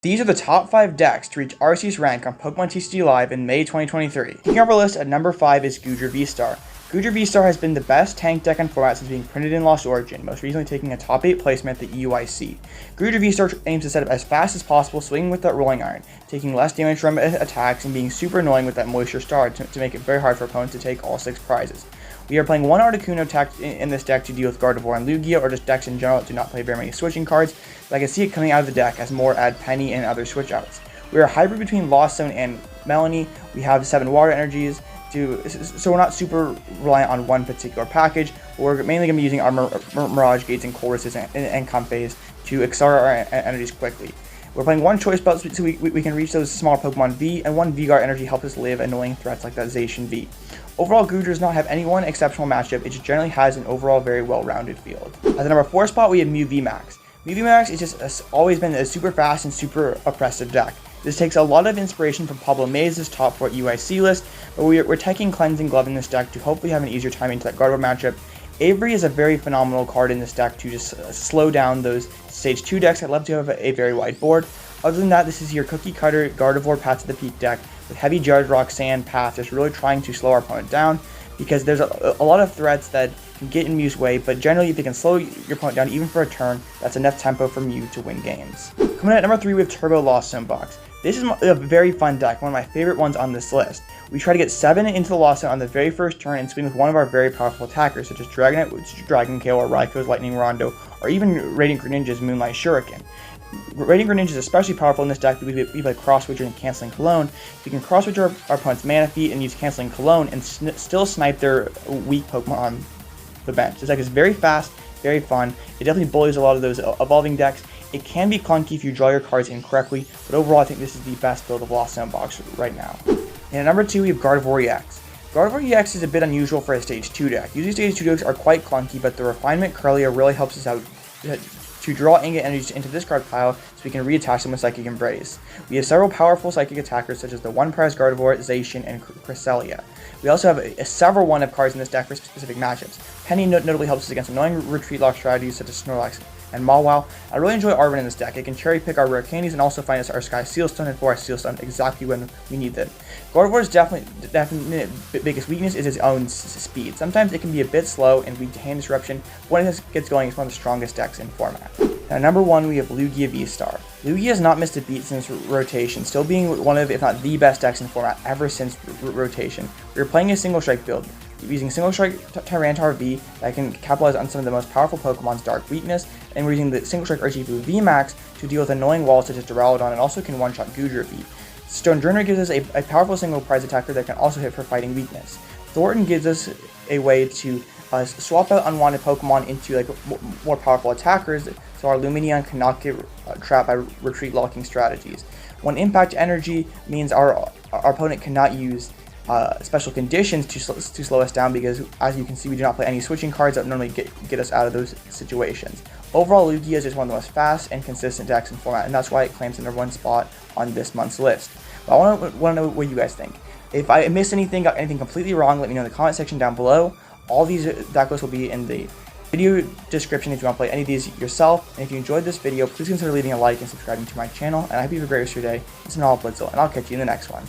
These are the top 5 decks to reach Arceus rank on Pokemon TCG Live in May 2023. Kicking off our list at number 5 is Goodra VSTAR. Goodra VSTAR has been the best tank deck in format since being printed in Lost Origin, most recently taking a top 8 placement at the EUIC. Goodra VSTAR aims to set up as fast as possible, swinging with that rolling iron, taking less damage from attacks, and being super annoying with that Moisture Star to make it very hard for opponents to take all 6 prizes. We are playing one Articuno attack in this deck to deal with Gardevoir and Lugia, or just decks in general that do not play very many switching cards, but I can see it coming out of the deck as more add Penny and other switch outs. We are a hybrid between Lost Zone and Melony. We have 7 water energies, so we're not super reliant on one particular package. We're mainly going to be using our Mirage Gates and Colresses and Comfeys to accelerate our energies quickly. We're playing one Choice Belt so we can reach those smaller Pokemon V, and one V-Guard energy helps us live annoying threats like that Zacian V. Overall, Goodra does not have any one exceptional matchup, it just generally has an overall very well-rounded field. At the number 4 spot, we have Mew VMAX. Mew VMAX is just always been a super fast and super oppressive deck. This takes a lot of inspiration from Pablo Mays' top 4 UIC list, but we're taking Cleansing Glove in this deck to hopefully have an easier time into that Gardevoir matchup. Avery is a very phenomenal card in this deck to just slow down those stage 2 decks that love to have a very wide board. Other than that, this is your cookie cutter Gardevoir Path to the Peak deck with heavy Judge, Roxanne, Path, just really trying to slow our opponent down, because there's a lot of threats that can get in Mew's way, but generally if they can slow your opponent down even for a turn, that's enough tempo for Mew to win games. Coming in at number 3, we have Turbo Lost Zone Box. This is a very fun deck, one of my favorite ones on this list. We try to get 7 into the Lost Zone on the very first turn and swing with one of our very powerful attackers, such as Dragonite, Dragon Kale, or Raiko's Lightning Rondo, or even Radiant Greninja's Moonlight Shuriken. Radiant Greninja is especially powerful in this deck because we play Cross Switcher and Canceling Cologne. We can Cross Switcher our opponent's Mana Feet and use Canceling Cologne and still snipe their weak Pokemon on the bench. This deck is very fast, very fun. It definitely bullies a lot of those evolving decks. It can be clunky if you draw your cards incorrectly, but overall I think this is the best build of Lost Zone Box right now. And at number 2, we have Gardevoir EX. Gardevoir EX is a bit unusual for a Stage 2 deck. Usually Stage 2 decks are quite clunky, but the Refinement Corellia really helps us out to draw Ingot energies into this card pile so we can reattach them with Psychic Embrace. We have several powerful Psychic attackers such as the One Prize Gardevoir, Zacian, and Cresselia. We also have several 1-up cards in this deck for specific matchups. Penny notably helps us against annoying retreat lock strategies such as Snorlax and Mawile. I really enjoy Arven in this deck. It can cherry pick our rare candies and also find us our Sky Sealstone and Forest Sealstone exactly when we need them. Gardevoir's definite biggest weakness is its own speed. Sometimes it can be a bit slow and lead to hand disruption, but when it gets going, it's one of the strongest decks in the format. Now, at number 1, we have Lugia VSTAR. Lugia has not missed a beat since rotation, still being one of, if not the best decks in the format ever since rotation. We are playing a single strike build, using single strike Tyranitar V that can capitalize on some of the most powerful Pokemon's dark weakness, and we're using the single strike Arceus VMAX to deal with annoying walls such as Duraludon and also can one-shot Goodra V. Stone Journer gives us a powerful single prize attacker that can also hit for fighting weakness. Thornton gives us a way to swap out unwanted Pokemon into more powerful attackers, so our Lumineon cannot get trapped by retreat locking strategies. One Impact Energy means our opponent cannot use special conditions to slow us down, because as you can see, we do not play any switching cards that normally get us out of those situations. Overall, Lugia is just one of the most fast and consistent decks in format, and that's why it claims the number 1 spot on this month's list. But I want to know what you guys think. If I missed anything, got anything completely wrong, let me know in the comment section down below. All these deck lists will be in the video description if you want to play any of these yourself. And if you enjoyed this video, please consider leaving a like and subscribing to my channel. And I hope you have a great rest of your day. It's been all Blitzel, and I'll catch you in the next one.